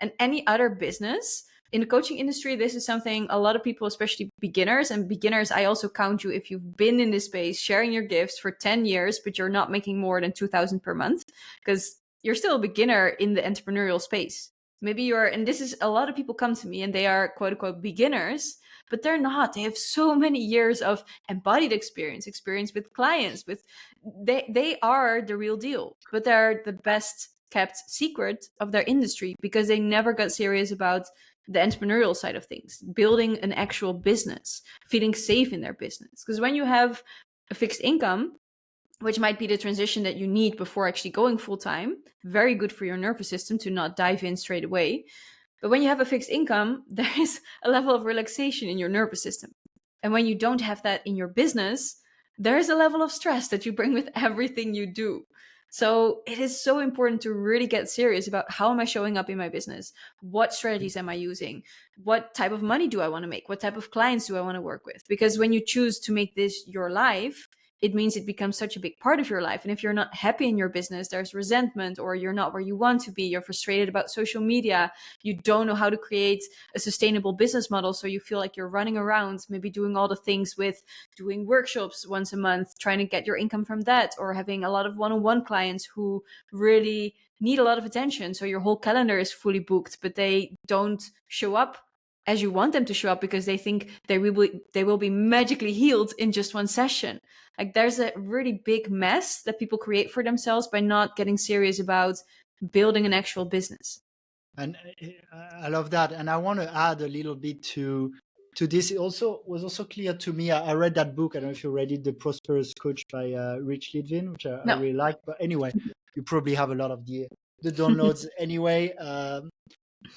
And any other business in the coaching industry, this is something a lot of people, especially beginners, and beginners, I also count you if you've been in this space sharing your gifts for 10 years, but you're not making more than 2,000 per month, because you're still a beginner in the entrepreneurial space. Maybe you're, and this is a lot of people come to me and they are quote unquote beginners, but they're not. They have so many years of embodied experience with clients, with they are the real deal, but they're the best kept secret of their industry because they never got serious about the entrepreneurial side of things, building an actual business, feeling safe in their business. Because when you have a fixed income, which might be the transition that you need before actually going full time, very good for your nervous system to not dive in straight away. But when you have a fixed income, there is a level of relaxation in your nervous system. And when you don't have that in your business, there is a level of stress that you bring with everything you do. So it is so important to really get serious about, how am I showing up in my business? What strategies am I using? What type of money do I want to make? What type of clients do I want to work with? Because when you choose to make this your life, it means it becomes such a big part of your life. And if you're not happy in your business, there's resentment, or you're not where you want to be, you're frustrated about social media, you don't know how to create a sustainable business model, so you feel like you're running around, maybe doing all the things with doing workshops once a month, trying to get your income from that, or having a lot of one-on-one clients who really need a lot of attention, so your whole calendar is fully booked, but they don't show up as you want them to show up because they think they will be magically healed in just one session. Like there's a really big mess that people create for themselves by not getting serious about building an actual business. And I love that. And I want to add a little bit to this. It also was also clear to me. I read that book. I don't know if you read it, The Prosperous Coach by Rich Litvin, which I No. really like. But anyway, you probably have a lot of the downloads anyway.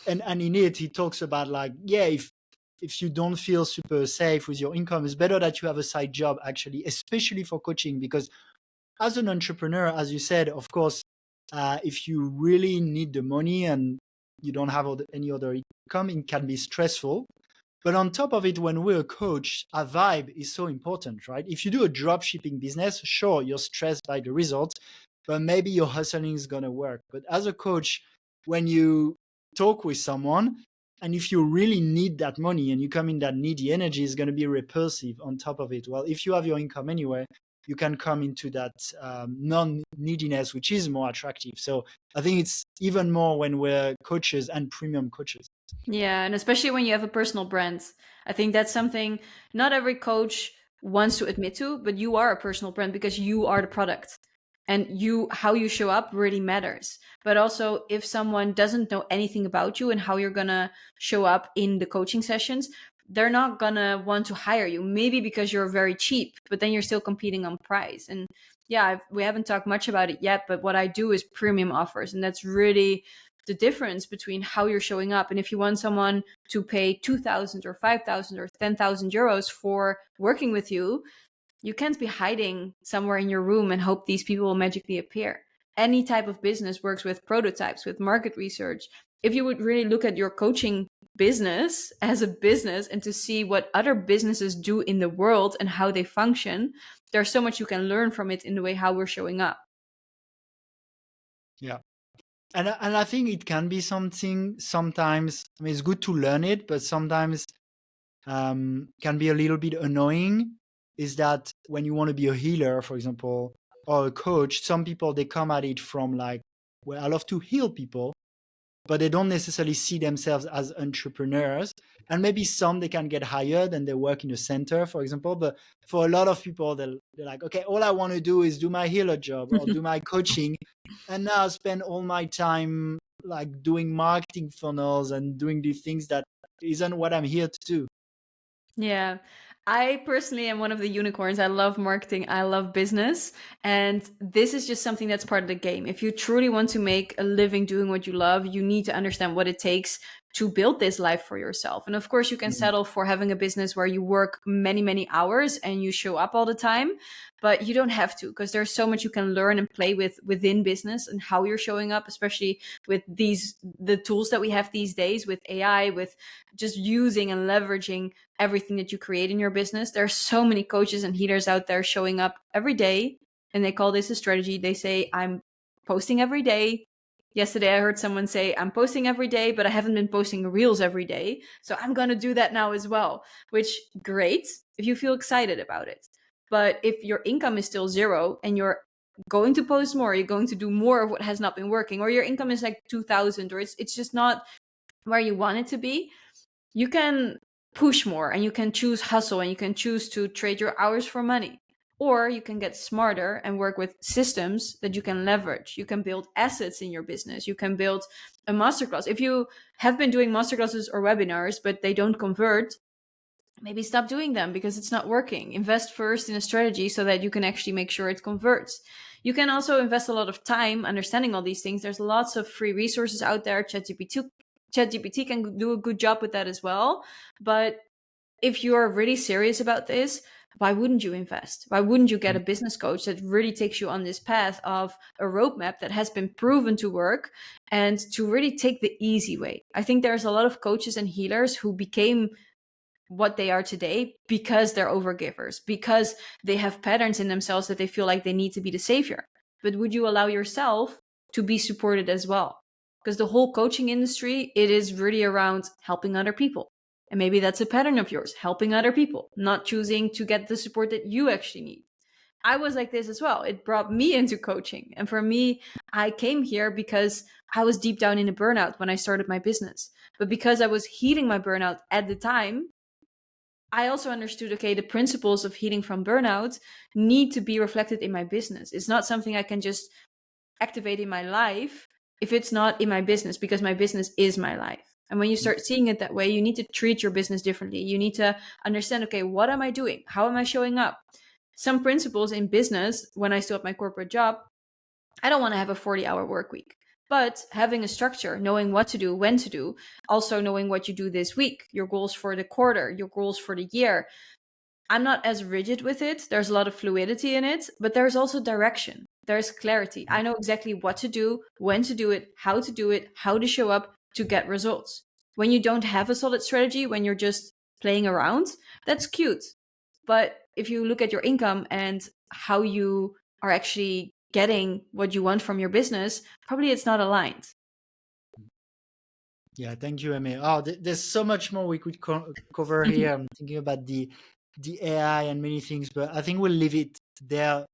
And in it, he talks about like, yeah, if you don't feel super safe with your income, it's better that you have a side job actually, especially for coaching, because as an entrepreneur, as you said, of course, if you really need the money and you don't have any other income, it can be stressful. But on top of it, when we're a coach, our vibe is so important, right? If you do a drop shipping business, sure, you're stressed by the results, but maybe your hustling is going to work. But as a coach, when you talk with someone, and if you really need that money and you come in that needy energy, is going to be repulsive on top of it. Well, if you have your income anyway, you can come into that non-neediness, which is more attractive. So I think it's even more when we're coaches and premium coaches. Yeah, and especially when you have a personal brand. I think that's something not every coach wants to admit to, but you are a personal brand because you are the product. And you how you show up really matters. But also if someone doesn't know anything about you and how you're going to show up in the coaching sessions, they're not going to want to hire you. Maybe because you're very cheap, but then you're still competing on price. And yeah, we haven't talked much about it yet, but what I do is premium offers, and that's really the difference between how you're showing up. And if you want someone to pay 2,000 or 5,000 or 10,000 euros for working with you, you can't be hiding somewhere in your room and hope these people will magically appear. Any type of business works with prototypes, with market research. If you would really look at your coaching business as a business and to see what other businesses do in the world and how they function, there's so much you can learn from it in the way how we're showing up. Yeah. And I think it can be something sometimes, I mean, it's good to learn it, but sometimes can be a little bit annoying, is that when you want to be a healer, for example, or a coach, some people, they come at it from like, well, I love to heal people, but they don't necessarily see themselves as entrepreneurs. And maybe some, they can get hired and they work in a center, for example. But for a lot of people, they're like, okay, all I want to do is do my healer job or do my coaching. And now I spend all my time like doing marketing funnels and doing the things that isn't what I'm here to do. Yeah. I personally am one of the unicorns. I love marketing. I love business. And this is just something that's part of the game. If you truly want to make a living doing what you love, you need to understand what it takes to build this life for yourself. And of course, you can settle for having a business where you work many, many hours and you show up all the time, but you don't have to, because there's so much you can learn and play with within business and how you're showing up, especially with the tools that we have these days with AI, with just using and leveraging everything that you create in your business. There are so many coaches and healers out there showing up every day, and they call this a strategy. They say, I'm posting every day. Yesterday, I heard someone say, I'm posting every day, but I haven't been posting reels every day. So I'm going to do that now as well, which great if you feel excited about it. But if your income is still zero and you're going to post more, you're going to do more of what has not been working, or your income is like 2,000, or it's just not where you want it to be, you can push more and you can choose hustle and you can choose to trade your hours for money. Or you can get smarter and work with systems that you can leverage. You can build assets in your business. You can build a masterclass. If you have been doing masterclasses or webinars, but they don't convert, maybe stop doing them because it's not working. Invest first in a strategy so that you can actually make sure it converts. You can also invest a lot of time understanding all these things. There's lots of free resources out there. ChatGPT can do a good job with that as well. But if you're really serious about this, why wouldn't you invest? Why wouldn't you get a business coach that really takes you on this path of a roadmap that has been proven to work, and to really take the easy way? I think there's a lot of coaches and healers who became what they are today because they're overgivers, because they have patterns in themselves that they feel like they need to be the savior. But would you allow yourself to be supported as well? Because the whole coaching industry, it is really around helping other people. And maybe that's a pattern of yours, helping other people, not choosing to get the support that you actually need. I was like this as well. It brought me into coaching. And for me, I came here because I was deep down in a burnout when I started my business. But because I was healing my burnout at the time, I also understood, okay, the principles of healing from burnout need to be reflected in my business. It's not something I can just activate in my life if it's not in my business, because my business is my life. And when you start seeing it that way, you need to treat your business differently. You need to understand, okay, what am I doing? How am I showing up? Some principles in business, when I still have my corporate job, I don't want to have a 40-hour work week. But having a structure, knowing what to do, when to do, also knowing what you do this week, your goals for the quarter, your goals for the year. I'm not as rigid with it. There's a lot of fluidity in it, but there's also direction. There's clarity. I know exactly what to do, when to do it, how to show up to get results. When you don't have a solid strategy, when you're just playing around, that's cute. But if you look at your income and how you are actually getting what you want from your business, probably it's not aligned. Yeah, thank you, Aimée. Oh, there's so much more we could cover here. I'm thinking about the AI and many things, but I think we'll leave it there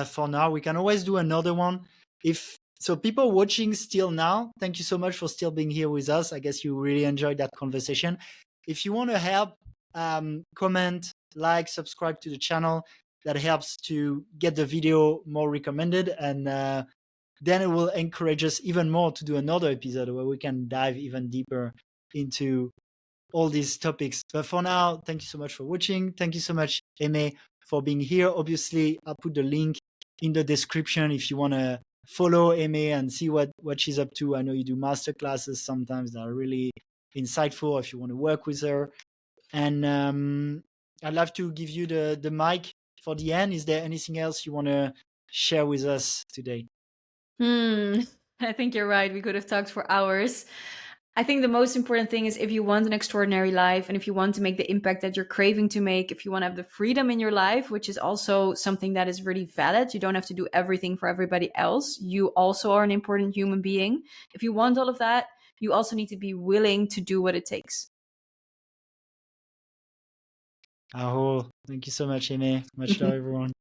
for now. We can always do another one. If so, people watching still now, thank you so much for still being here with us. I guess you really enjoyed that conversation. If you want to help, comment, like, subscribe to the channel. That helps to get the video more recommended, and then it will encourage us even more to do another episode where we can dive even deeper into all these topics. But for now, thank you so much for watching. Thank you so much, Aimée, for being here. Obviously, I'll put the link in the description if you want to follow Aimée and see what she's up to. I know you do masterclasses sometimes that are really insightful if you want to work with her. And I'd love to give you the mic for the end. Is there anything else you want to share with us today? I think you're right. We could have talked for hours. I think the most important thing is if you want an extraordinary life and if you want to make the impact that you're craving to make, if you want to have the freedom in your life, which is also something that is really valid, you don't have to do everything for everybody else. You also are an important human being. If you want all of that, you also need to be willing to do what it takes. Aho, thank you so much, Aimée. Much love, everyone.